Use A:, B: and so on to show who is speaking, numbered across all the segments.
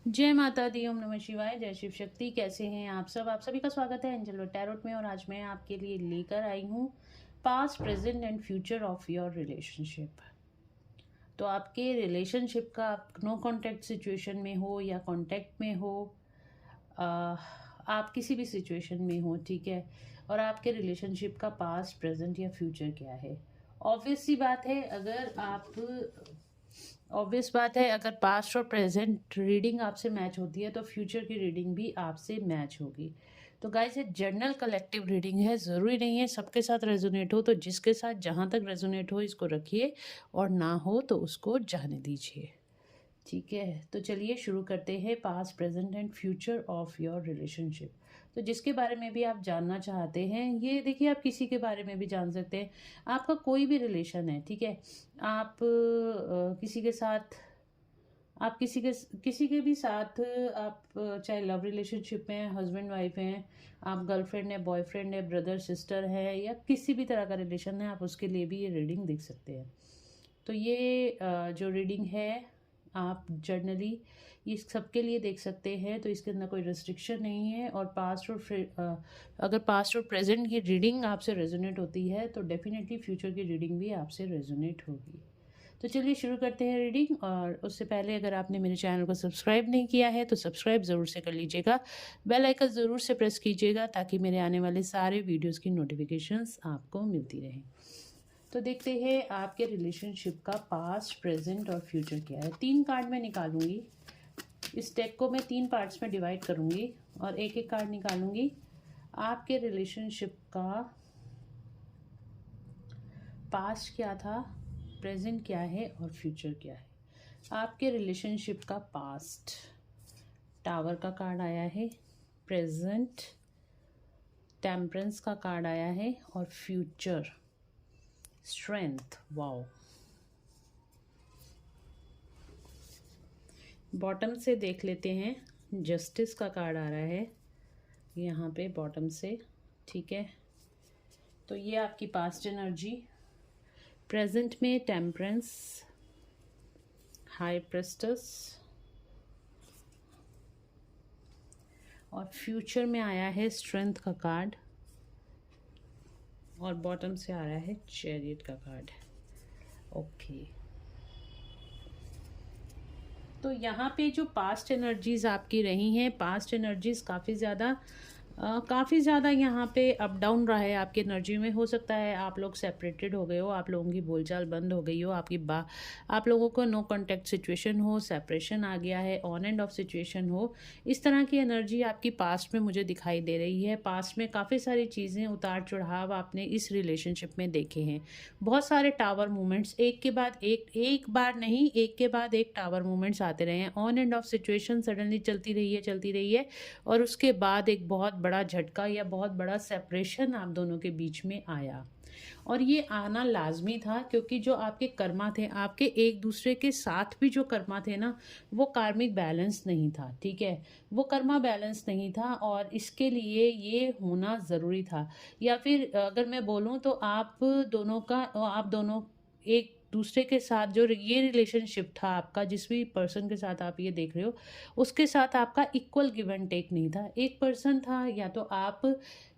A: जय माता दी, ओम नमः शिवाय, जय शिव शक्ति। कैसे हैं आप सब? आप सभी का स्वागत है एंजल टैरोट में। और आज मैं आपके लिए लेकर आई हूँ past, present and future of your relationship. तो आपके रिलेशनशिप का आप नो कॉन्टैक्ट सिचुएशन में हो या कॉन्टैक्ट में हो, आ, आप किसी भी सिचुएशन में हो, ठीक है, और आपके रिलेशनशिप का पास्ट, प्रेजेंट या फ्यूचर क्या है। ऑब्वियस सी बात है, अगर पास्ट और प्रेजेंट रीडिंग आपसे मैच होती है तो फ्यूचर की रीडिंग भी आपसे मैच होगी। तो गाइस, ये जर्नल कलेक्टिव रीडिंग है, ज़रूरी नहीं है सबके साथ रेजोनेट हो। तो जिसके साथ जहाँ तक रेजोनेट हो इसको रखिए, और ना हो तो उसको जाने दीजिए। ठीक है, तो चलिए शुरू करते हैं past, present and future of your relationship. तो जिसके बारे में भी आप जानना चाहते हैं, ये देखिए, आप किसी के बारे में भी जान सकते हैं। आपका कोई भी रिलेशन है, ठीक है, आप किसी के साथ, आप किसी के भी साथ, आप चाहे लव रिलेशनशिप में हैं, हस्बैंड वाइफ हैं, आप गर्लफ्रेंड है, बॉयफ्रेंड है, ब्रदर सिस्टर है, या किसी भी तरह का रिलेशन है, आप उसके लिए भी ये रीडिंग देख सकते हैं। तो ये जो रीडिंग है, आप जर्नली ये सबके लिए देख सकते हैं। तो इसके अंदर कोई रिस्ट्रिक्शन नहीं है। और अगर पास्ट और प्रेजेंट की रीडिंग आपसे रेजोनेट होती है तो डेफिनेटली फ्यूचर की रीडिंग भी आपसे रेजोनेट होगी। तो चलिए शुरू करते हैं रीडिंग। और उससे पहले अगर आपने मेरे चैनल को सब्सक्राइब नहीं किया है तो सब्सक्राइब ज़रूर से कर लीजिएगा, बेल आइकन ज़रूर से प्रेस कीजिएगा ताकि मेरे आने वाले सारे वीडियोस की नोटिफिकेशंस आपको मिलती रहें। तो देखते हैं आपके रिलेशनशिप का पास्ट, प्रेजेंट और फ्यूचर क्या है। 3 कार्ड मैं निकालूंगी। इस डेक को मैं 3 पार्ट्स में डिवाइड करूंगी और एक एक कार्ड निकालूंगी। आपके रिलेशनशिप का पास्ट क्या था, प्रेजेंट क्या है और फ्यूचर क्या है। आपके रिलेशनशिप का पास्ट, टावर का कार्ड आया है, प्रेजेंट टेम्परेंस का कार्ड आया है, और फ्यूचर स्ट्रेंथ। वाओ। बॉटम से देख लेते हैं, जस्टिस का कार्ड आ रहा है यहाँ पे बॉटम से, ठीक है। तो ये आपकी पास्ट एनर्जी, प्रेजेंट में टेम्परेंस, हाई प्रेस्टस, और फ्यूचर में आया है स्ट्रेंथ का कार्ड, और बॉटम से आ रहा है चैरियट का कार्ड। ओके, तो यहाँ पे जो पास्ट एनर्जीज आपकी रही हैं, पास्ट एनर्जीज काफ़ी ज़्यादा यहाँ पे अप डाउन रहा है आपकी एनर्जी में। हो सकता है आप लोग सेपरेटेड हो गए हो, आप लोगों की बोलचाल बंद हो गई हो, आप लोगों को नो कॉन्टैक्ट सिचुएशन हो, सेपरेशन आ गया है, ऑन एंड ऑफ सिचुएशन हो। इस तरह की एनर्जी आपकी पास्ट में मुझे दिखाई दे रही है। पास्ट में काफ़ी सारी चीज़ें, उतार चढ़ाव आपने इस रिलेशनशिप में देखे हैं। बहुत सारे टावर मूवमेंट्स, एक के बाद एक बार नहीं, एक के बाद एक टावर मूवमेंट्स आते रहे हैं। On end of situation suddenly चलती रही है, और उसके बाद एक बहुत बड़ा झटका या बहुत बड़ा सेपरेशन आप दोनों के बीच में आया। और ये आना लाजमी था, क्योंकि जो आपके कर्मा थे, आपके एक दूसरे के साथ भी जो कर्मा थे ना, वो कार्मिक बैलेंस नहीं था, ठीक है, वो कर्मा बैलेंस नहीं था, और इसके लिए ये होना ज़रूरी था। या फिर अगर मैं बोलूँ तो आप दोनों एक दूसरे के साथ जो ये रिलेशनशिप था आपका, जिस भी पर्सन के साथ आप ये देख रहे हो, उसके साथ आपका इक्वल गिव एंड टेक नहीं था। एक पर्सन था, या तो आप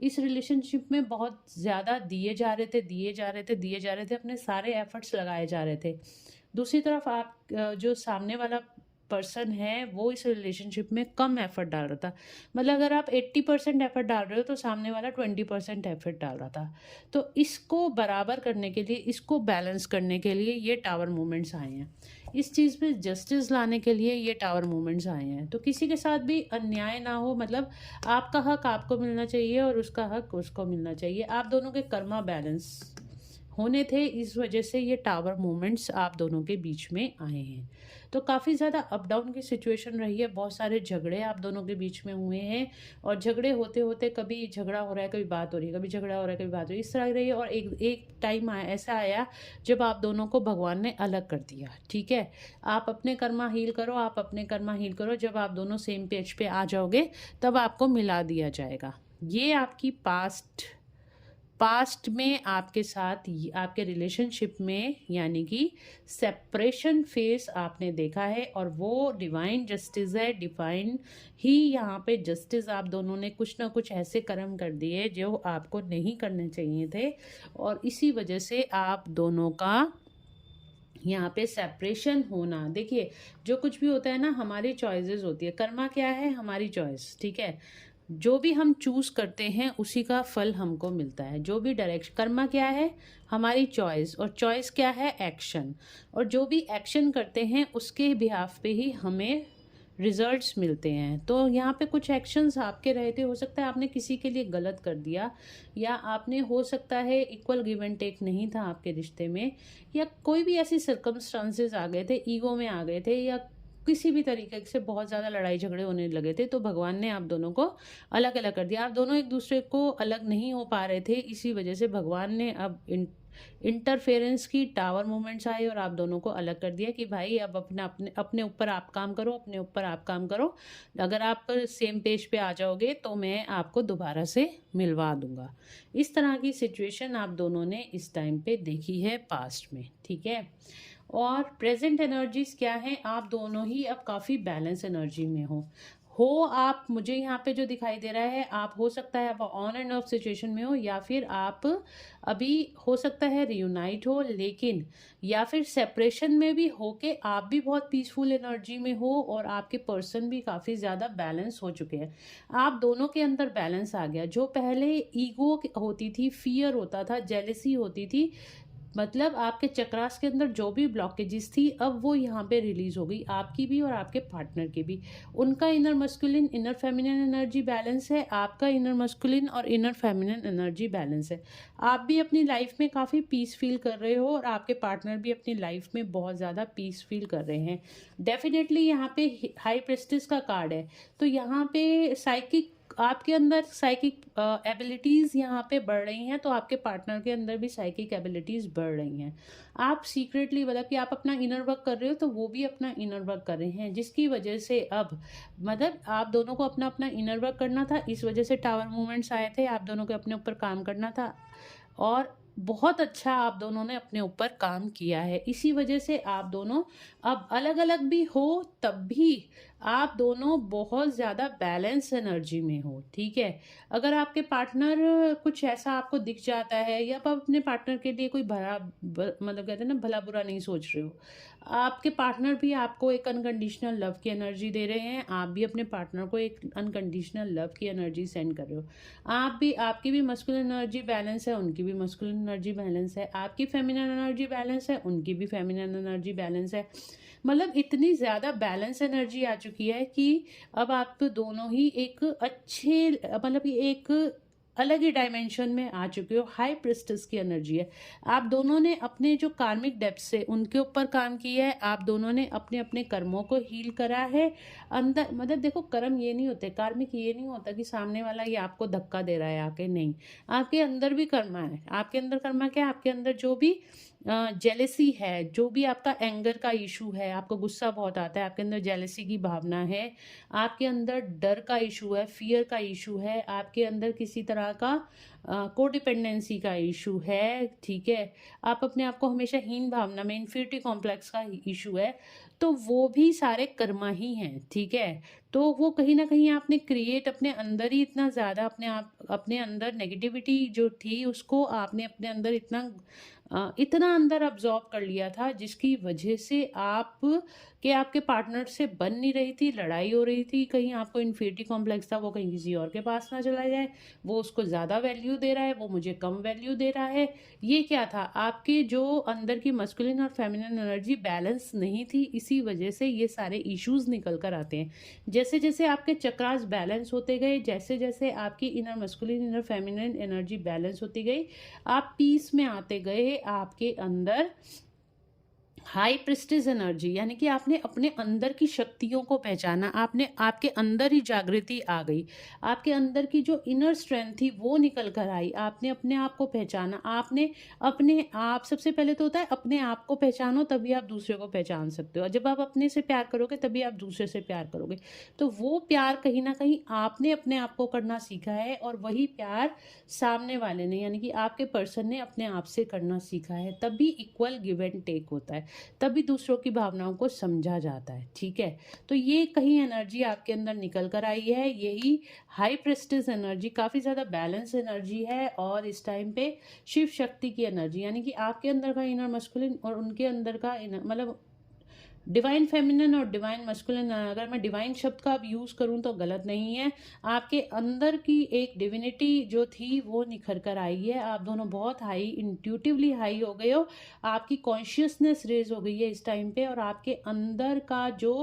A: इस रिलेशनशिप में बहुत ज़्यादा दिए जा रहे थे, अपने सारे एफर्ट्स लगाए जा रहे थे। दूसरी तरफ आप जो सामने वाला पर्सन है, वो इस रिलेशनशिप में कम एफर्ट डाल रहा था। मतलब अगर आप 80% एफर्ट डाल रहे हो तो सामने वाला 20% एफर्ट डाल रहा था। तो इसको बराबर करने के लिए, इसको बैलेंस करने के लिए ये टावर मूवमेंट्स आए हैं। इस चीज़ पे जस्टिस लाने के लिए ये टावर मूवमेंट्स आए हैं। तो किसी के साथ भी अन्याय ना हो, मतलब आपका हक आपको मिलना चाहिए और उसका हक उसको मिलना चाहिए। आप दोनों के कर्मा बैलेंस होने थे, इस वजह से ये टावर मूवमेंट्स आप दोनों के बीच में आए हैं। तो काफ़ी ज़्यादा अप डाउन की सिचुएशन रही है, बहुत सारे झगड़े आप दोनों के बीच में हुए हैं, और झगड़े होते होते कभी झगड़ा हो रहा है, कभी बात हो रही है, कभी झगड़ा हो रहा है, कभी बात हो रही है, इस तरह रही है। और एक टाइम ऐसा आया जब आप दोनों को भगवान ने अलग कर दिया, ठीक है। आप अपने कर्मा हील करो, आप अपने कर्मा हील करो। जब आप दोनों सेम पेज पे आ जाओगे तब आपको मिला दिया जाएगा। ये आपकी पास्ट, पास्ट में आपके साथ आपके रिलेशनशिप में यानी कि सेपरेशन फेस आपने देखा है, और वो डिवाइन जस्टिस है। डिवाइन ही यहाँ पे जस्टिस, आप दोनों ने कुछ ना कुछ ऐसे कर्म कर दिए जो आपको नहीं करने चाहिए थे, और इसी वजह से आप दोनों का यहाँ पे सेपरेशन होना। देखिए, जो कुछ भी होता है ना, हमारी चॉइसेस होती है। कर्मा क्या है? हमारी चॉइस, ठीक है। जो भी हम चूज करते हैं उसी का फल हमको मिलता है। जो भी डायरेक्शन, कर्मा क्या है? हमारी चॉइस, और चॉइस क्या है? एक्शन। और जो भी एक्शन करते हैं उसके बिहाफ पे ही हमें रिजल्ट्स मिलते हैं। तो यहाँ पे कुछ एक्शंस आपके रहे थे, हो सकता है आपने किसी के लिए गलत कर दिया, या आपने हो सकता है इक्वल गिव एंड टेक नहीं था आपके रिश्ते में, या कोई भी ऐसी सर्कमस्टांसेस आ गए थे, ईगो में आ गए थे, या किसी भी तरीके से बहुत ज़्यादा लड़ाई झगड़े होने लगे थे, तो भगवान ने आप दोनों को अलग अलग कर दिया। आप दोनों एक दूसरे को अलग नहीं हो पा रहे थे, इसी वजह से भगवान ने अब इंटरफेरेंस की, टावर मूवमेंट्स आए और आप दोनों को अलग कर दिया कि भाई अब अपना अपने अपने ऊपर आप काम करो, अपने ऊपर आप काम करो। अगर आप सेम पेज पे आ जाओगे तो मैं आपको दोबारा से मिलवा दूंगा। इस तरह की सिचुएशन आप दोनों ने इस टाइम पे देखी है पास्ट में, ठीक है। और प्रेजेंट एनर्जीज क्या हैं? आप दोनों ही अब काफ़ी बैलेंस एनर्जी में हो आप, मुझे यहाँ पे जो दिखाई दे रहा है, आप हो सकता है आप ऑन एंड ऑफ सिचुएशन में हो, या फिर आप अभी हो सकता है रियूनाइट हो, लेकिन या फिर सेपरेशन में भी हो के आप भी बहुत पीसफुल एनर्जी में हो, और आपके पर्सन भी काफ़ी ज़्यादा बैलेंस हो चुके हैं। आप दोनों के अंदर बैलेंस आ गया। जो पहले ईगो होती थी, फियर होता था, जेलेसी होती थी, मतलब आपके चक्रास के अंदर जो भी ब्लॉकेजेस थी, अब वो यहाँ पे रिलीज हो गई, आपकी भी और आपके पार्टनर की भी। उनका inner masculine inner feminine energy balance है, आपका इनर मस्कुलिन और इनर फेमिनिन एनर्जी बैलेंस है। आप भी अपनी लाइफ में काफ़ी पीस फील कर रहे हो, और आपके पार्टनर भी अपनी लाइफ में बहुत ज़्यादा पीस फील कर रहे हैं। डेफिनेटली यहाँ पे हाई प्रेस्टिस का कार्ड है, तो यहाँ पे साइकिक, आपके अंदर साइकिक एबिलिटीज़ यहाँ पे बढ़ रही हैं, तो आपके पार्टनर के अंदर भी साइकिक एबिलिटीज़ बढ़ रही हैं। आप सीक्रेटली, मतलब कि आप अपना इनर वर्क कर रहे हो, तो वो भी अपना इनर वर्क कर रहे हैं, जिसकी वजह से अब मतलब आप दोनों को अपना अपना इनर वर्क करना था। इस वजह से टावर मूवमेंट्स आए थे, आप दोनों को अपने ऊपर काम करना था, और बहुत अच्छा आप दोनों ने अपने ऊपर काम किया है। इसी वजह से आप दोनों अब अलग अलग भी हो, तब भी आप दोनों बहुत ज़्यादा बैलेंस एनर्जी में हो, ठीक है। अगर आपके पार्टनर कुछ ऐसा आपको दिख जाता है, या आप अपने पार्टनर के लिए कोई मतलब कहते हैं ना, भला बुरा नहीं सोच रहे हो, आपके पार्टनर भी आपको एक अनकंडीशनल लव की एनर्जी दे रहे हैं, आप भी अपने पार्टनर को एक अनकंडीशनल लव की एनर्जी सेंड कर रहे हो। आप भी, आपकी भी मस्कुलिन एनर्जी बैलेंस है, उनकी भी मस्कुलिन एनर्जी बैलेंस है, आपकी फेमिनिन एनर्जी बैलेंस है, उनकी भी फेमिनिन एनर्जी बैलेंस है। मतलब इतनी ज़्यादा बैलेंस एनर्जी आ चुकी है कि अब आप दोनों ही एक अच्छे, मतलब एक अलग ही डायमेंशन में आ चुके हो। हाई प्रिस्टेस की एनर्जी है। आप दोनों ने अपने जो कार्मिक डेप्थ से उनके ऊपर काम किया है, आप दोनों ने अपने अपने कर्मों को हील करा है अंदर। मतलब देखो, कर्म ये नहीं होते, कार्मिक ये नहीं होता कि सामने वाला ये आपको धक्का दे रहा है आके, नहीं, आपके अंदर भी कर्मा है। आपके अंदर कर्मा क्या है? आपके अंदर जो भी जेलेसी है, जो भी आपका एंगर का इशू है, आपको गुस्सा बहुत आता है, आपके अंदर जेलेसी की भावना है, आपके अंदर डर का इशू है, फियर का इशू है, आपके अंदर किसी तरह का कोडिपेंडेंसी का इशू है, ठीक है, आप अपने आप को हमेशा हीन भावना में, इन्फीरिटी कॉम्प्लेक्स का इशू है, तो वो भी सारे कर्मा ही हैं, ठीक है। तो वो कहीं ना कहीं आपने क्रिएट अपने अंदर ही इतना ज़्यादा, अपने अंदर नेगेटिविटी जो थी उसको आपने अपने अंदर इतना अंदर अब्जॉर्ब कर लिया था, जिसकी वजह से आपके पार्टनर से बन नहीं रही थी, लड़ाई हो रही थी। कहीं आपको इन्फीरिटी कॉम्प्लेक्स था, वो कहीं किसी और के पास ना चला जाए, वो उसको ज़्यादा वैल्यू दे रहा है, वो मुझे कम वैल्यू दे रहा है। ये क्या था? आपके जो अंदर की मस्कुलिन और फेमिनिन एनर्जी बैलेंस नहीं थी, इसी वजह से ये सारे इश्यूज निकल कर आते हैं। जैसे जैसे आपके चक्रास बैलेंस होते गए, जैसे जैसे आपकी inner masculine inner feminine energy balance होती गई, आप पीस में आते गए, आपके अंदर हाई प्रेस्टीज एनर्जी, यानी कि आपने अपने अंदर की शक्तियों को पहचाना, आपने आपके अंदर ही जागृति आ गई, आपके अंदर की जो इनर स्ट्रेंथ थी वो निकल कर आई, आपने अपने आप को पहचाना, आपने अपने आप, सबसे पहले तो होता है अपने आप को पहचानो तभी आप दूसरे को पहचान सकते हो, और जब आप अपने से प्यार करोगे तभी आप दूसरे से प्यार करोगे। तो वो प्यार कहीं ना कहीं आपने अपने आप को करना सीखा है, और वही प्यार सामने वाले ने, यानी कि आपके पर्सन ने अपने आप से करना सीखा है, तभी इक्वल गिव एंड टेक होता है, तभी दूसरों की भावनाओं को समझा जाता है। ठीक है, तो ये कहीं एनर्जी आपके अंदर निकल कर आई है, यही हाई प्रेस्टिज एनर्जी काफ़ी ज़्यादा बैलेंस एनर्जी है, और इस टाइम पे शिव शक्ति की एनर्जी, यानी कि आपके अंदर का इनर मस्कुलिन और उनके अंदर का इनर, मतलब डिवाइन फेमिनिन और डिवाइन मस्कुलिन, अगर मैं डिवाइन शब्द का अब यूज़ करूँ तो गलत नहीं है, आपके अंदर की एक डिविनिटी जो थी वो निखर कर आई है, आप दोनों बहुत हाई, इंट्यूटिवली हाई हो गए हो, आपकी कॉन्शियसनेस रेज हो गई है इस टाइम पे, और आपके अंदर का जो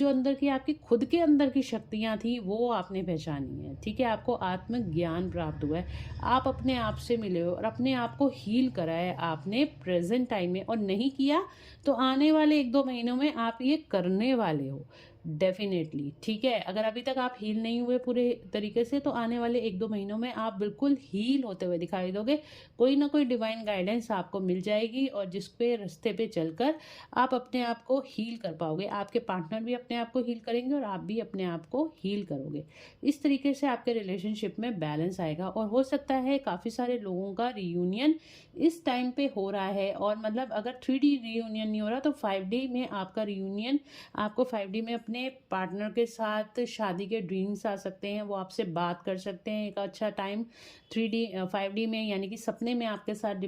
A: अंदर की आपकी खुद के अंदर की शक्तियाँ थी वो आपने पहचानी है। ठीक है, आपको आत्मज्ञान प्राप्त हुआ है, आप अपने आप से मिले हो और अपने आप को हील करा है आपने प्रेजेंट टाइम में, और नहीं किया तो आने वाले 1-2 महीनों में आप ये करने वाले हो डेफिनेटली। ठीक है, अगर अभी तक आप हील नहीं हुए पूरे तरीके से, तो आने वाले 1-2 महीनों में आप बिल्कुल हील होते हुए दिखाई दोगे, कोई ना कोई डिवाइन गाइडेंस आपको मिल जाएगी, और जिस पे रास्ते पे चलकर आप अपने आप को हील कर पाओगे, आपके पार्टनर भी अपने आप को हील करेंगे और आप भी अपने आप को हील करोगे। इस तरीके से आपके रिलेशनशिप में बैलेंस आएगा, और हो सकता है काफ़ी सारे लोगों का रियूनियन इस टाइम पे हो रहा है, और मतलब अगर 3D रियूनियन नहीं हो रहा तो 5D में आपका रियूनियन, आपको 5D में अपने पार्टनर के साथ शादी के ड्रीम्स आ सकते हैं, वो आपसे बात कर सकते हैं, एक अच्छा टाइम 5D में, यानी कि सपने में आपके साथ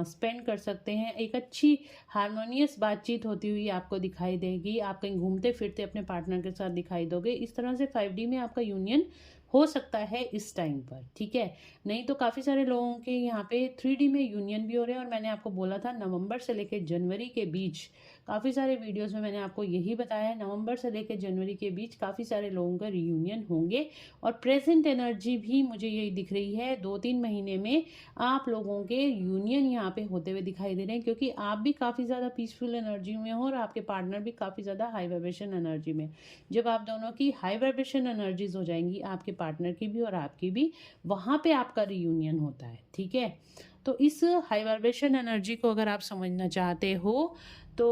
A: स्पेंड कर सकते हैं, एक अच्छी हारमोनियस बातचीत होती हुई आपको दिखाई देगी, आप कहीं घूमते फिरते अपने पार्टनर के साथ दिखाई दोगे, इस तरह से 5D में आपका यूनियन हो सकता है इस टाइम पर। ठीक है, नहीं तो काफ़ी सारे लोगों के यहाँ पे 3D में यूनियन भी हो रहे हैं, और मैंने आपको बोला था नवंबर से लेकर जनवरी के बीच, काफ़ी सारे वीडियोस में मैंने आपको यही बताया है, नवंबर से लेकर जनवरी के बीच काफ़ी सारे लोगों का रियूनियन होंगे, और प्रेजेंट एनर्जी भी मुझे यही दिख रही है, 2-3 महीने में आप लोगों के यूनियन यहाँ पे होते हुए दिखाई दे रहे हैं, क्योंकि आप भी काफ़ी ज़्यादा पीसफुल एनर्जी में हो और आपके पार्टनर भी काफ़ी ज़्यादा हाई वाइब्रेशन एनर्जी में। जब आप दोनों की हाई वाइब्रेशन एनर्जीज हो जाएंगी, आपके पार्टनर की भी और आपकी भी, वहाँ पे आपका रियूनियन होता है। ठीक है, तो इस हाई वाइब्रेशन एनर्जी को अगर आप समझना चाहते हो तो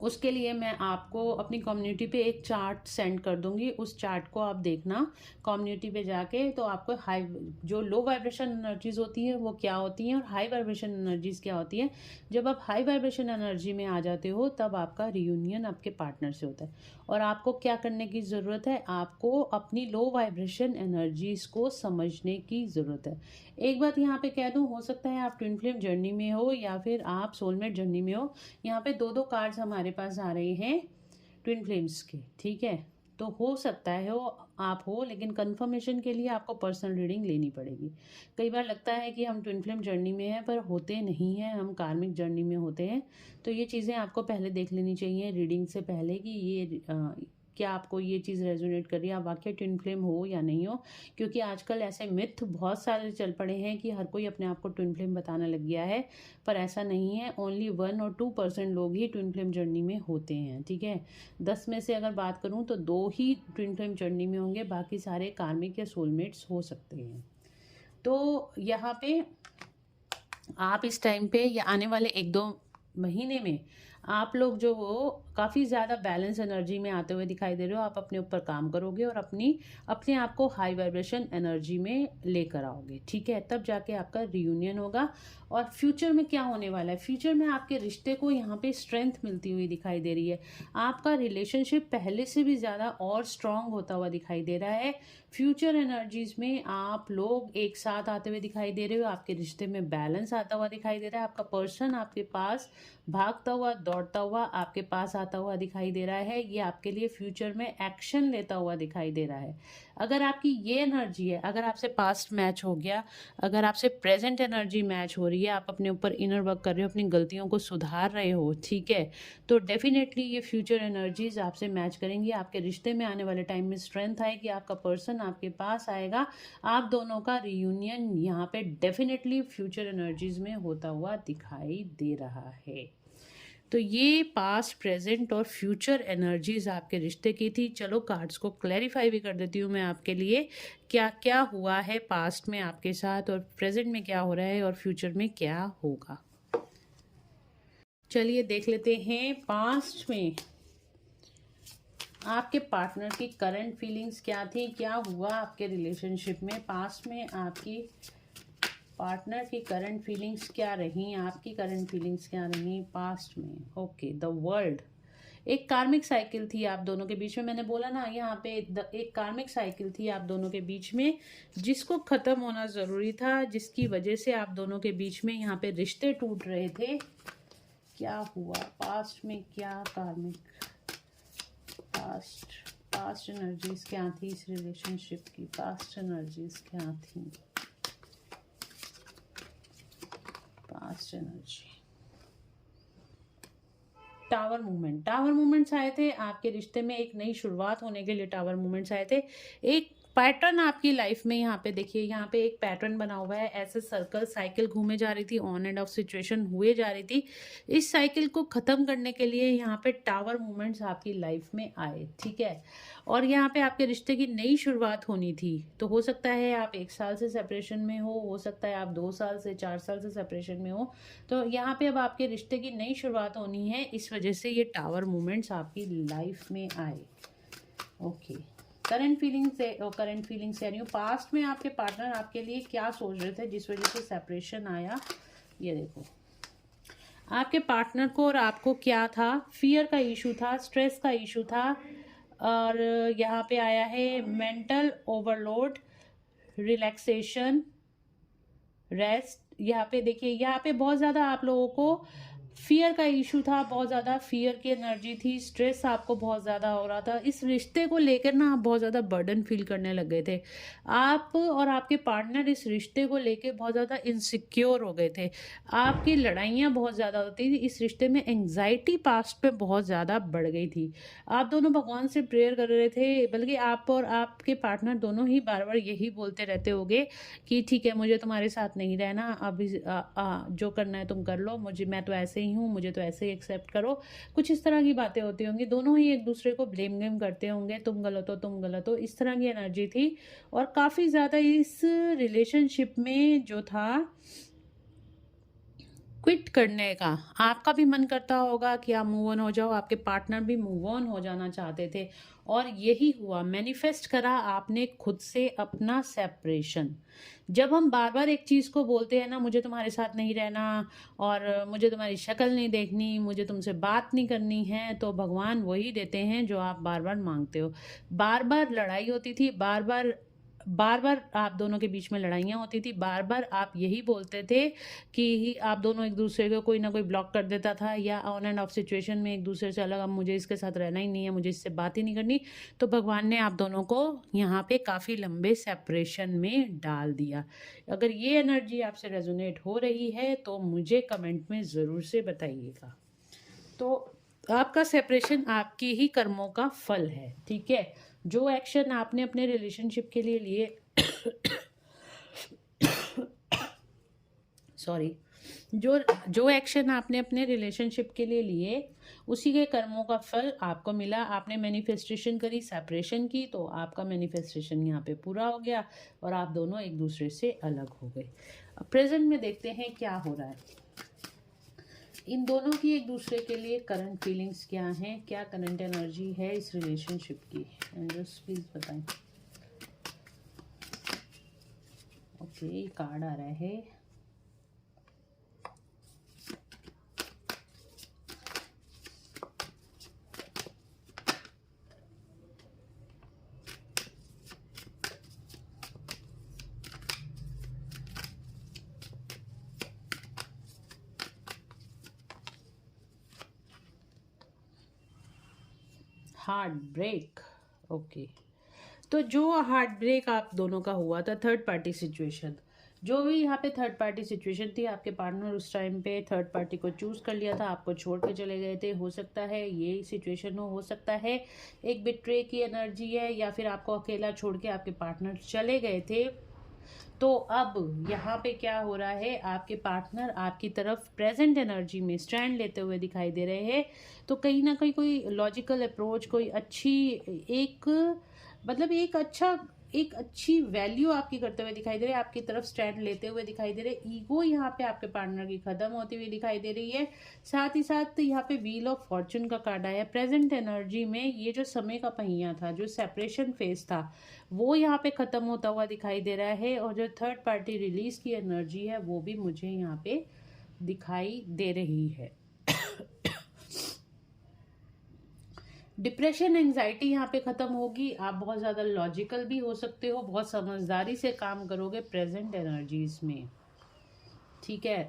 A: उसके लिए मैं आपको अपनी कम्युनिटी पे एक चार्ट सेंड कर दूंगी, उस चार्ट को आप देखना कम्युनिटी पे जाके, तो आपको हाई, जो लो वाइब्रेशन एनर्जीज होती हैं वो क्या होती हैं और हाई वाइब्रेशन एनर्जीज क्या होती हैं। जब आप हाई वाइब्रेशन एनर्जी में आ जाते हो तब आपका रियूनियन आपके पार्टनर से होता है, और आपको क्या करने की ज़रूरत है, आपको अपनी लो वाइब्रेशन एनर्जीज को समझने की ज़रूरत है। एक बात यहाँ पे कह दूँ, हो सकता है आप ट्विन फ्लेम जर्नी में हो या फिर आप सोलमेट जर्नी में हो, यहाँ पे 2-2 कार्ड्स हमारे पास आ रहे हैं ट्विन फ्लेम्स के। ठीक है, तो हो सकता है हो आप हो, लेकिन कंफर्मेशन के लिए आपको पर्सनल रीडिंग लेनी पड़ेगी। कई बार लगता है कि हम ट्विन फ्लेम जर्नी में हैं, पर होते नहीं हैं, हम कार्मिक जर्नी में होते हैं। तो ये चीज़ें आपको पहले देख लेनी चाहिए रीडिंग से पहले कि ये क्या आपको ये चीज़ रेजोनेट कर रही है, आप वाकई ट्विन फ्लेम हो या नहीं हो, क्योंकि आजकल ऐसे मिथ बहुत सारे चल पड़े हैं कि हर कोई अपने आप को ट्विन फ्लेम बताने लग गया है, पर ऐसा नहीं है। ओनली 1 और 2% लोग ही ट्विन फ्लेम जर्नी में होते हैं। ठीक है, 10 में से अगर बात करूं तो 2 ही ट्विन फ्लेम जर्नी में होंगे, बाकी सारे कार्मिक या सोलमेट्स हो सकते हैं। तो यहाँ पे आप इस टाइम पे या आने वाले 1-2 महीने में आप लोग जो हो काफ़ी ज़्यादा बैलेंस एनर्जी में आते हुए दिखाई दे रहे हो, आप अपने ऊपर काम करोगे और अपने आप को हाई वाइब्रेशन एनर्जी में लेकर आओगे। ठीक है, तब जाके आपका रियूनियन होगा। और फ्यूचर में क्या होने वाला है, फ्यूचर में आपके रिश्ते को यहाँ पे स्ट्रेंथ मिलती हुई दिखाई दे रही है, आपका रिलेशनशिप पहले से भी ज़्यादा और स्ट्रांग होता हुआ दिखाई दे रहा है। फ्यूचर एनर्जीज में आप लोग एक साथ आते हुए दिखाई दे रहे हो, आपके रिश्ते में बैलेंस आता हुआ दिखाई दे रहा है, आपका पर्सन आपके पास भागता हुआ दौड़ता हुआ आपके पास आता हुआ दिखाई दे रहा है, ये आपके लिए फ्यूचर में एक्शन लेता हुआ दिखाई दे रहा है। अगर आपकी ये एनर्जी है, अगर आपसे पास्ट मैच हो गया, अगर आपसे प्रेजेंट एनर्जी मैच हो रही है, आप अपने ऊपर इनर वर्क कर रहे हो, अपनी गलतियों को सुधार रहे हो, ठीक है, तो डेफिनेटली ये फ्यूचर एनर्जीज आपसे मैच करेंगी, आपके रिश्ते में आने वाले टाइम में स्ट्रेंथ आएगी, आपका पर्सन आपके पास आएगा, आप दोनों का रियूनियन यहाँ पे डेफिनेटली फ्यूचर एनर्जीज में होता हुआ दिखाई दे रहा है। तो ये पास्ट, प्रेजेंट और फ्यूचर एनर्जीज आपके रिश्ते की थी। चलो कार्ड्स को क्लैरिफाई भी कर देती हूँ मैं आपके लिए, क्या क्या हुआ है पास्ट में आपके साथ, और प्रेजेंट में क्या हो रहा है, और फ्यूचर में क्या होगा। चलिए देख लेते हैं पास्ट में आपके पार्टनर की करंट फीलिंग्स क्या थी, क्या हुआ आपके रिलेशनशिप में। पास्ट में आपकी पार्टनर की करंट फीलिंग्स क्या रही, आपकी करंट फीलिंग्स क्या रही पास्ट में। Okay, the world. एक कार्मिक साइकिल थी आप दोनों के बीच में, मैंने बोला ना यहाँ पे एक कार्मिक साइकिल थी आप दोनों के बीच में, जिसको ख़त्म होना ज़रूरी था, जिसकी वजह से आप दोनों के बीच में यहाँ पे रिश्ते टूट रहे थे। क्या हुआ पास्ट में, क्या कार्मिक पास्ट एनर्जीज क्या थी इस रिलेशनशिप की, पास्ट एनर्जीज क्या थी, पास्ट एनर्जी। टावर मूवमेंट्स आए थे आपके रिश्ते में, एक नई शुरुआत होने के लिए टावर मूवमेंट्स आए थे। एक पैटर्न आपकी लाइफ में यहाँ पे देखिए, यहाँ पे एक पैटर्न बना हुआ है, ऐसे सर्कल साइकिल घूमे जा रही थी, ऑन एंड ऑफ सिचुएशन हुए जा रही थी। इस साइकिल को ख़त्म करने के लिए यहाँ पे टावर मूवमेंट्स आपकी लाइफ में आए, ठीक है। और यहाँ पे आपके रिश्ते की नई शुरुआत होनी थी। तो हो सकता है आप 1 साल से सेपरेशन में हो सकता है आप 2 साल से 4 साल से सेपरेशन में हो। तो यहाँ पे अब आपके रिश्ते की नई शुरुआत होनी है, इस वजह से ये टावर मूवमेंट्स आपकी लाइफ में आए। ओके, करंट फीलिंग्स यानी पास्ट में आपके पार्टनर आपके लिए क्या सोच रहे थे जिस वजह से सेपरेशन आया। ये देखो आपके पार्टनर को और आपको क्या था, फियर का इशू था, स्ट्रेस का इशू था, और यहाँ पे आया है मेंटल ओवरलोड, रिलैक्सेशन, रेस्ट। यहाँ पे देखिए, यहाँ पे बहुत ज़्यादा आप लोगों को फियर का इशू था, बहुत ज़्यादा फियर की एनर्जी थी, स्ट्रेस आपको बहुत ज़्यादा हो रहा था। इस रिश्ते को लेकर ना आप बहुत ज़्यादा बर्डन फील करने लग गए थे। आप और आपके पार्टनर इस रिश्ते को लेकर बहुत ज़्यादा इनसिक्योर हो गए थे। आपकी लड़ाइयाँ बहुत ज़्यादा होती थी इस रिश्ते में, एंग्जाइटी पास्ट पे बहुत ज़्यादा बढ़ गई थी। आप दोनों भगवान से प्रेयर कर रहे थे, बल्कि आप और आपके पार्टनर दोनों ही बार बार यही बोलते रहते होगे कि ठीक है मुझे तुम्हारे साथ नहीं रहना, अभी जो करना है तुम कर लो, मैं तो ऐसे ही हूँ, मुझे तो ऐसे ही एक्सेप्ट करो। कुछ इस तरह की बातें होती होंगी, दोनों ही एक दूसरे को ब्लेम गेम करते होंगे, तुम गलत हो, इस तरह की एनर्जी थी। और काफ़ी ज़्यादा इस रिलेशनशिप में जो था क्विट करने का, आपका भी मन करता होगा कि आप मूव ऑन हो जाओ, आपके पार्टनर भी मूव ऑन हो जाना चाहते थे, और यही हुआ। मैनिफेस्ट करा आपने खुद से अपना सेपरेशन। जब हम बार बार एक चीज़ को बोलते हैं ना, मुझे तुम्हारे साथ नहीं रहना, और मुझे तुम्हारी शक्ल नहीं देखनी, मुझे तुमसे बात नहीं करनी है, तो भगवान वही देते हैं जो आप बार बार मांगते हो। बार बार लड़ाई होती थी, बार बार आप दोनों के बीच में लड़ाइयाँ होती थी, बार बार आप यही बोलते थे कि आप दोनों एक दूसरे को कोई ना कोई ब्लॉक कर देता था, या ऑन एंड ऑफ सिचुएशन में एक दूसरे से अलग, अब मुझे इसके साथ रहना ही नहीं है, मुझे इससे बात ही नहीं करनी। तो भगवान ने आप दोनों को यहाँ पे काफ़ी लंबे सेपरेशन में डाल दिया। अगर ये एनर्जी आपसे रेजोनेट हो रही है तो मुझे कमेंट में ज़रूर से बताइएगा। तो आपका सेपरेशन आपकी ही कर्मों का फल है, ठीक है। जो एक्शन आपने अपने रिलेशनशिप के लिए लिए सॉरी, जो एक्शन आपने अपने रिलेशनशिप के लिए लिए, उसी के कर्मों का फल आपको मिला। आपने मैनिफेस्टेशन करी सेपरेशन की, तो आपका मैनिफेस्टेशन यहाँ पे पूरा हो गया और आप दोनों एक दूसरे से अलग हो गए। अब प्रेजेंट में देखते हैं क्या हो रहा है। इन दोनों की एक दूसरे के लिए करंट फीलिंग्स क्या हैं, क्या करंट एनर्जी है इस रिलेशनशिप की, एंजल्स प्लीज बताएं। ओके, कार्ड आ रहा है। Heart break. ओके, तो जो हार्ट ब्रेक आप दोनों का हुआ था, थर्ड पार्टी सिचुएशन, जो भी यहाँ पे थर्ड पार्टी सिचुएशन थी, आपके पार्टनर उस टाइम पे थर्ड पार्टी को चूज कर लिया था, आपको छोड़ के चले गए थे। हो सकता है ये सिचुएशन हो सकता है एक बिट्रे की एनर्जी है, या फिर आपको अकेला छोड़ के आपके पार्टनर चले गए थे। तो अब यहाँ पे क्या हो रहा है, आपके पार्टनर आपकी तरफ प्रेजेंट एनर्जी में स्टैंड लेते हुए दिखाई दे रहे हैं। तो कहीं ना कहीं कोई लॉजिकल अप्रोच, कोई अच्छी एक मतलब एक अच्छी वैल्यू आपकी करते हुए दिखाई दे रहे हैं, आपकी तरफ स्टैंड लेते हुए दिखाई दे रहे हैं। ईगो यहाँ पे आपके पार्टनर की खत्म होती हुई दिखाई दे रही है। साथ ही साथ यहाँ पे व्हील ऑफ फॉर्चून का कार्ड आया। प्रेजेंट एनर्जी में ये जो समय का पहिया था, जो सेपरेशन फेज था, वो यहाँ पे खत्म होता हुआ दिखाई दे रहा है। और जो थर्ड पार्टी रिलीज की एनर्जी है वो भी मुझे यहाँ पे दिखाई दे रही है। डिप्रेशन, एंजाइटी यहाँ पे खत्म होगी। आप बहुत ज़्यादा लॉजिकल भी हो सकते हो, बहुत समझदारी से काम करोगे प्रेजेंट एनर्जीज में, ठीक है।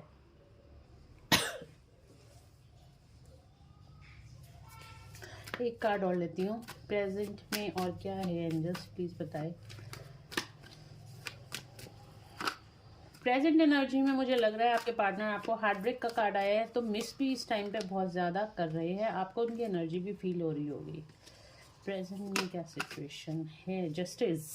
A: एक कार्ड और लेती हूँ, प्रेजेंट में और क्या है एंजल्स प्लीज बताएं। प्रेजेंट एनर्जी में मुझे लग रहा है आपके पार्टनर आपको हार्ट ब्रेक का कार्ड आया है, तो मिस भी इस टाइम पे बहुत ज़्यादा कर रहे हैं, आपको उनकी एनर्जी भी फील हो रही होगी। प्रेजेंट में क्या सिचुएशन है, जस्टिस।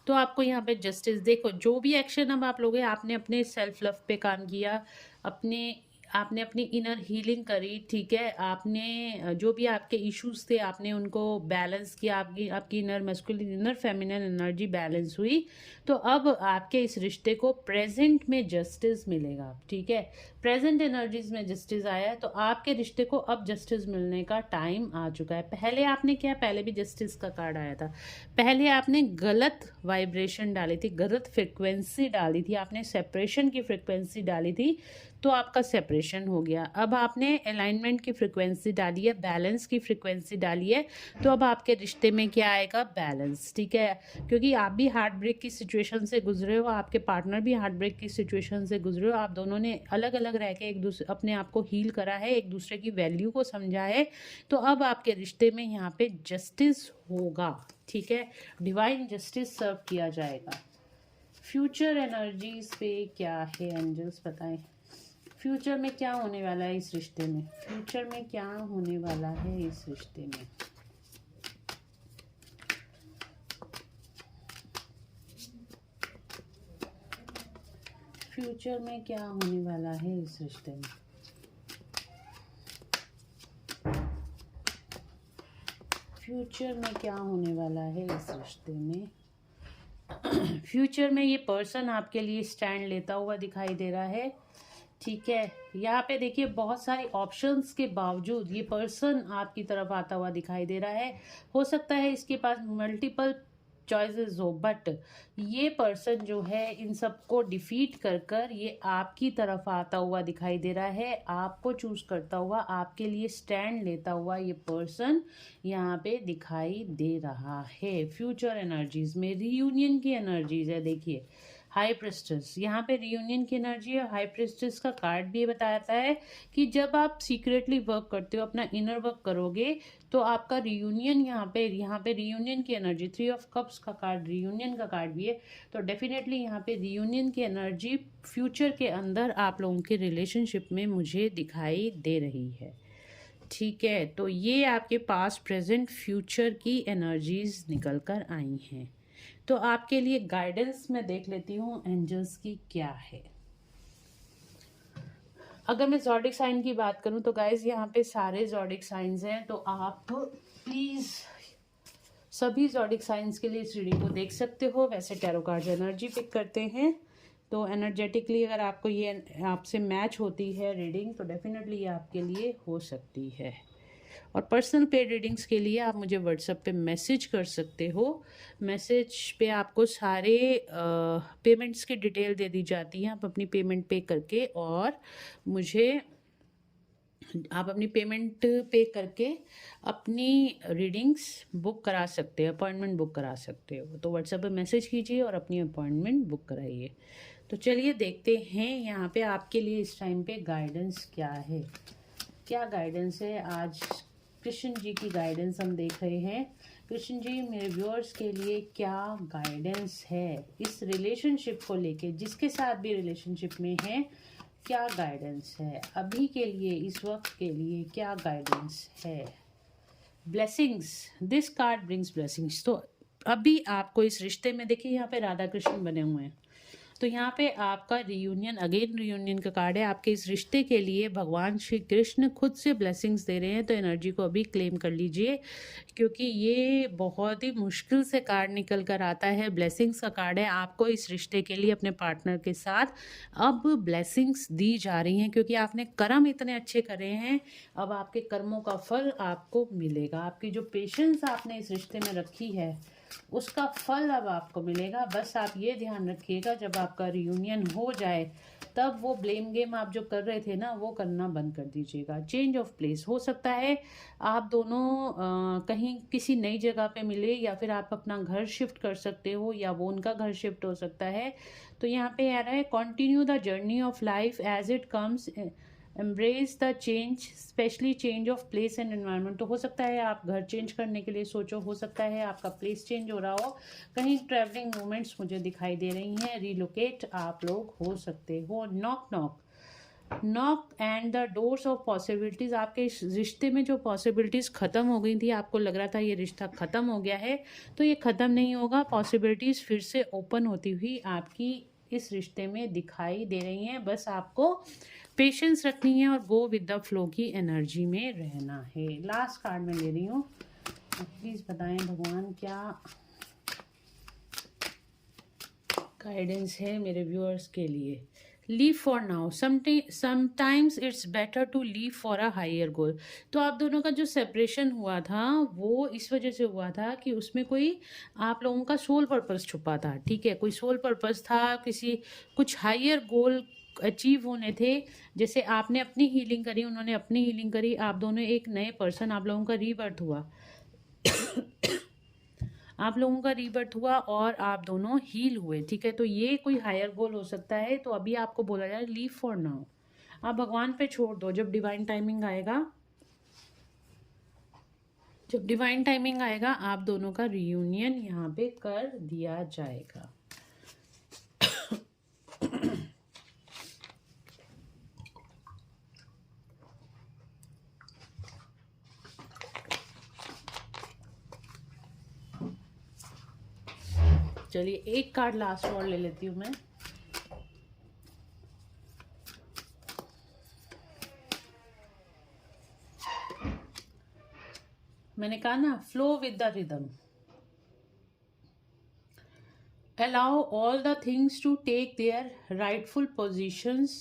A: तो आपको यहाँ पे जस्टिस, देखो जो भी एक्शन अब आप लोगे, आपने अपने सेल्फ लव पे काम किया, आपने अपनी इनर हीलिंग करी, ठीक है। आपने जो भी आपके इश्यूज थे आपने उनको बैलेंस किया, आपकी inner masculine inner feminine energy balance हुई। तो अब आपके इस रिश्ते को प्रेजेंट में जस्टिस मिलेगा, ठीक है। प्रेजेंट एनर्जीज में जस्टिस आया है, तो आपके रिश्ते को अब जस्टिस मिलने का टाइम आ चुका है। पहले आपने क्या, पहले भी जस्टिस का कार्ड आया था, पहले आपने गलत वाइब्रेशन डाली थी, गलत फ्रिक्वेंसी डाली थी, आपने सेपरेशन की फ्रिक्वेंसी डाली थी, तो आपका सेपरेशन हो गया। अब आपने अलाइनमेंट की फ्रिक्वेंसी डाली है, बैलेंस की फ्रिक्वेंसी डाली है, तो अब आपके रिश्ते में क्या आएगा, बैलेंस, ठीक है। क्योंकि आप भी हार्ट ब्रेक की सिचुएशन से गुजरे हो, आपके पार्टनर भी हार्ट ब्रेक की सिचुएशन से गुजरे हो, आप दोनों ने अलग अलग रह के एक दूसरे अपने आप को हील करा है, एक दूसरे की वैल्यू को समझा है। तो अब आपके रिश्ते में यहाँ पे जस्टिस होगा, ठीक है। डिवाइन जस्टिस सर्व किया जाएगा। फ्यूचर एनर्जीज पे क्या है एंजल्स बताएं। फ्यूचर में क्या होने वाला है इस रिश्ते में, फ्यूचर में क्या होने वाला है इस रिश्ते में। फ्यूचर में क्या होने वाला है इस रिश्ते में। फ्यूचर में क्या होने वाला है इस रिश्ते में। फ्यूचर में ये पर्सन आपके लिए स्टैंड लेता हुआ दिखाई दे रहा है, ठीक है। यहाँ पे देखिए बहुत सारे ऑप्शंस के बावजूद ये पर्सन आपकी तरफ आता हुआ दिखाई दे रहा है। हो सकता है इसके पास मल्टीपल चॉइसेस हो, बट ये पर्सन जो है इन सबको डिफीट कर कर ये आपकी तरफ आता हुआ दिखाई दे रहा है, आपको चूज करता हुआ, आपके लिए स्टैंड लेता हुआ ये पर्सन यहाँ पे दिखाई दे रहा है। फ्यूचर एनर्जीज में रियूनियन की एनर्जीज है, देखिए हाई प्रेस्टिस, यहाँ पे रियूनियन की एनर्जी है। हाई प्रेस्टिस का कार्ड भी ये बताता है कि जब आप सीक्रेटली वर्क करते हो, अपना इनर वर्क करोगे, तो आपका रियूनियन यहाँ पे रियूनियन की एनर्जी, 3 ऑफ कप्स का कार्ड रियूनियन का कार्ड भी है। तो डेफिनेटली यहाँ पे रियूनियन की एनर्जी फ्यूचर के अंदर आप लोगों के रिलेशनशिप में मुझे दिखाई दे रही है, ठीक है। तो ये आपके पास प्रेजेंट फ्यूचर की एनर्जीज निकल कर आई हैं। तो आपके लिए गाइडेंस मैं देख लेती हूँ एंजल्स की क्या है। अगर मैं ज़ोडिक साइन की बात करूँ तो गाइज यहाँ पे सारे ज़ोडिक साइंस हैं, तो आप प्लीज़ सभी ज़ोडिक साइंस के लिए इस रीडिंग को देख सकते हो। वैसे टैरो कार्ड एनर्जी पिक करते हैं, तो एनर्जेटिकली अगर आपको ये आपसे मैच होती है रीडिंग, तो डेफिनेटली ये आपके लिए हो सकती है। और पर्सनल पेड रीडिंग्स के लिए आप मुझे व्हाट्सएप पे मैसेज कर सकते हो। मैसेज पे आपको सारे पेमेंट्स की डिटेल दे दी जाती है। आप अपनी पेमेंट पे करके और मुझे आप अपनी पेमेंट पे करके अपनी रीडिंग्स बुक करा सकते हैं, अपॉइंटमेंट बुक करा सकते हो। तो व्हाट्सएप पे मैसेज कीजिए और अपनी अपॉइंटमेंट बुक कराइए। तो चलिए देखते हैं यहाँ पे आपके लिए इस टाइम पे गाइडेंस क्या है। क्या गाइडेंस है आज, कृष्ण जी की गाइडेंस हम देख रहे हैं। कृष्ण जी मेरे व्यूअर्स के लिए क्या गाइडेंस है इस रिलेशनशिप को लेके, जिसके साथ भी रिलेशनशिप में है, क्या गाइडेंस है अभी के लिए, इस वक्त के लिए क्या गाइडेंस है। Blessings, this card brings blessings. तो अभी आपको इस रिश्ते में देखिए यहाँ पे राधा कृष्ण बने हुए हैं, तो यहाँ पे आपका रियूनियन, अगेन रियूनियन का कार्ड है। आपके इस रिश्ते के लिए भगवान श्री कृष्ण खुद से ब्लेसिंग्स दे रहे हैं, तो एनर्जी को अभी क्लेम कर लीजिए, क्योंकि ये बहुत ही मुश्किल से कार्ड निकल कर आता है। ब्लेसिंग्स का कार्ड है। आपको इस रिश्ते के लिए अपने पार्टनर के साथ अब ब्लेसिंग्स दी जा रही हैं, क्योंकि आपने कर्म इतने अच्छे करे हैं। अब आपके कर्मों का फल आपको मिलेगा। आपकी जो पेशेंस आपने इस रिश्ते में रखी है उसका फल अब आपको मिलेगा। बस आप ये ध्यान रखिएगा, जब आपका रियूनियन हो जाए तब वो ब्लेम गेम आप जो कर रहे थे ना, वो करना बंद कर दीजिएगा। चेंज ऑफ प्लेस हो सकता है, आप दोनों कहीं किसी नई जगह पे मिले, या फिर आप अपना घर शिफ्ट कर सकते हो, या वो उनका घर शिफ्ट हो सकता है। तो यहाँ पे आ रहा है continue the journey of life as it comes, embrace the change, specially change of place and environment. तो हो सकता है आप घर चेंज करने के लिए सोचो, हो सकता है आपका प्लेस चेंज हो रहा हो, कहीं ट्रैवलिंग मूवमेंट्स मुझे दिखाई दे रही हैं, रिलोकेट आप लोग हो सकते हो। Knock knock knock and the doors of possibilities. आपके इस रिश्ते में जो पॉसिबिलिटीज़ ख़त्म हो गई थी, आपको लग रहा था ये रिश्ता ख़त्म हो गया है, तो ये ख़त्म नहीं होगा। पॉसिबिलिटीज़ फिर से ओपन होती हुई आपकी इस रिश्ते में दिखाई दे रही हैं। बस आपको पेशेंस रखनी है और गो विद द फ्लो की एनर्जी में रहना है। लास्ट कार्ड मैं ले रही हूँ, प्लीज़ बताएं भगवान क्या गाइडेंस है मेरे व्यूअर्स के लिए। Leave for now, sometimes it's better to leave for a higher goal. तो आप दोनों का जो सेपरेशन हुआ था वो इस वजह से हुआ था कि उसमें कोई आप लोगों का सोल पर्पस छुपा था, ठीक है, कोई सोल पर्पस था, किसी कुछ हायर गोल अचीव होने थे। जैसे आपने अपनी हीलिंग करी, उन्होंने अपनी हीलिंग करी, आप दोनों एक नए पर्सन, आप लोगों का रीबर्थ हुआ आप लोगों का रीबर्थ हुआ और आप दोनों हील हुए, ठीक है। तो ये कोई हायर गोल हो सकता है। तो अभी आपको बोला जाए लीव फॉर नाउ, आप भगवान पे छोड़ दो। जब डिवाइन टाइमिंग आएगा, जब डिवाइन टाइमिंग आएगा, आप दोनों का रियूनियन यहाँ पे कर दिया जाएगा। चलिए एक कार्ड लास्ट और ले लेती हूँ मैं। मैंने कहा ना, flow with the rhythm, allow all the things to take their rightful positions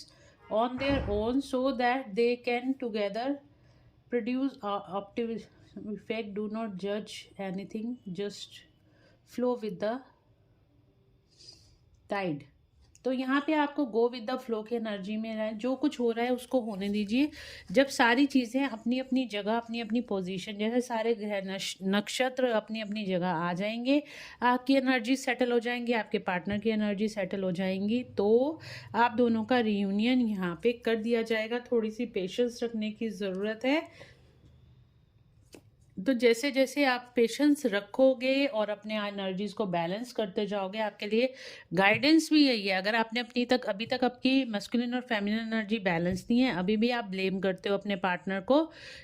A: on their own so that they can together produce optimum effect. Do not जज anything, just flow with the tide. तो यहाँ पे आपको go with the flow की energy में रहे, जो कुछ हो रहा है उसको होने दीजिए। जब सारी चीज़ें अपनी अपनी जगह, अपनी अपनी पोजीशन, जैसे सारे ग्रह नक्षत्र अपनी अपनी जगह आ जाएंगे, आपकी एनर्जी सेटल हो जाएंगी, आपके पार्टनर की एनर्जी सेटल हो जाएंगी, तो आप दोनों का रियूनियन यहाँ पे कर दिया जाएगा। थोड़ी सी पेशेंस रखने की ज़रूरत है। तो जैसे जैसे आप पेशेंस रखोगे और अपने एनर्जीज को बैलेंस करते जाओगे, आपके लिए गाइडेंस भी यही है। अगर आपने अभी तक आपकी मस्कुलिन और फेमिनिन एनर्जी बैलेंस नहीं है, अभी भी आप ब्लेम करते हो अपने पार्टनर को,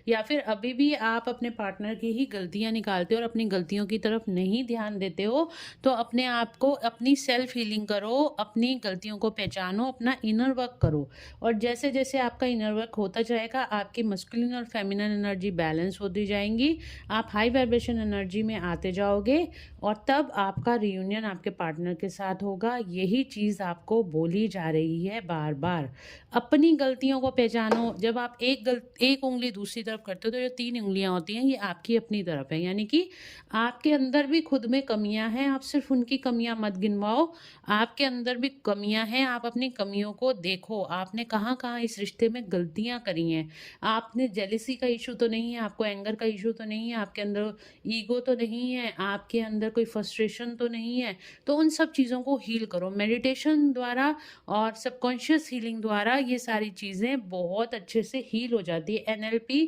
A: या फिर अभी भी आप अपने पार्टनर की ही गलतियां निकालते हो और अपनी गलतियों की तरफ नहीं ध्यान देते हो, तो अपने आप को, अपनी सेल्फ हीलिंग करो, अपनी गलतियों को पहचानो, अपना इनर वर्क करो। और जैसे जैसे आपका इनर वर्क होता जाएगा, आपकी मस्कुलिन और फेमिनिन एनर्जी बैलेंस होती जाएंगी, आप हाई वाइब्रेशन एनर्जी में आते जाओगे, और तब आपका रियूनियन आपके पार्टनर के साथ होगा। यही चीज़ आपको बोली जा रही है बार बार। अपनी गलतियों को पहचानो। जब आप एक उंगली दूसरी तरफ करते हो, तो जो 3 उंगलियां होती हैं, ये आपकी अपनी तरफ है, यानी कि आपके अंदर भी खुद में कमियां हैं। आप सिर्फ उनकी कमियां मत गिनवाओ, आपके अंदर भी कमियां हैं, आप अपनी कमियों को देखो। आपने कहाँ कहाँ इस रिश्ते में गलतियां करी हैं। आपने जेलिसी का इशू तो नहीं है, आपको एंगर का इशू तो नहीं है, आपके अंदर ईगो तो नहीं है, आपके अंदर कोई फ्रस्ट्रेशन तो नहीं है। तो उन सब चीज़ों को हील करो मेडिटेशन द्वारा और सबकॉन्शियस हीलिंग द्वारा। ये सारी चीज़ें बहुत अच्छे से हील हो जाती है। NLP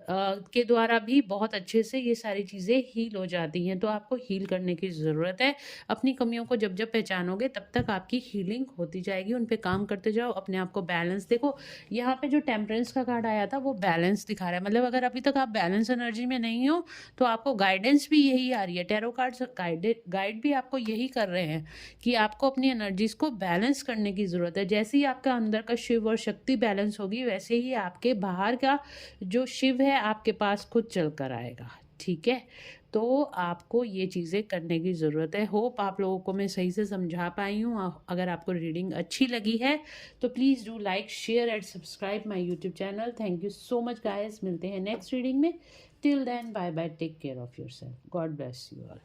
A: के द्वारा भी बहुत अच्छे से ये सारी चीज़ें हील हो जाती हैं। तो आपको हील करने की ज़रूरत है। अपनी कमियों को जब जब पहचानोगे तब तक आपकी हीलिंग होती जाएगी। उन पे काम करते जाओ, अपने आप को बैलेंस देखो। यहाँ पे जो टेम्परेंस का कार्ड आया था वो बैलेंस दिखा रहा है, मतलब अगर अभी तक आप बैलेंस एनर्जी में नहीं हो तो आपको गाइडेंस भी यही आ रही है। टैरो कार्ड्स गाइड भी आपको यही कर रहे हैं कि आपको अपनी एनर्जीज को बैलेंस करने की ज़रूरत है। जैसे ही आपका अंदर का शिव और शक्ति बैलेंस होगी, वैसे ही आपके बाहर का जो शिव है आपके पास खुद चल कर आएगा। ठीक है, तो आपको ये चीज़ें करने की ज़रूरत है। होप आप लोगों को मैं सही से समझा पाई हूँ। अगर आपको रीडिंग अच्छी लगी है तो please do like, share and subscribe my YouTube channel. Thank you so much guys, मिलते हैं नेक्स्ट रीडिंग में। Till then bye bye, take care of yourself, God bless you all.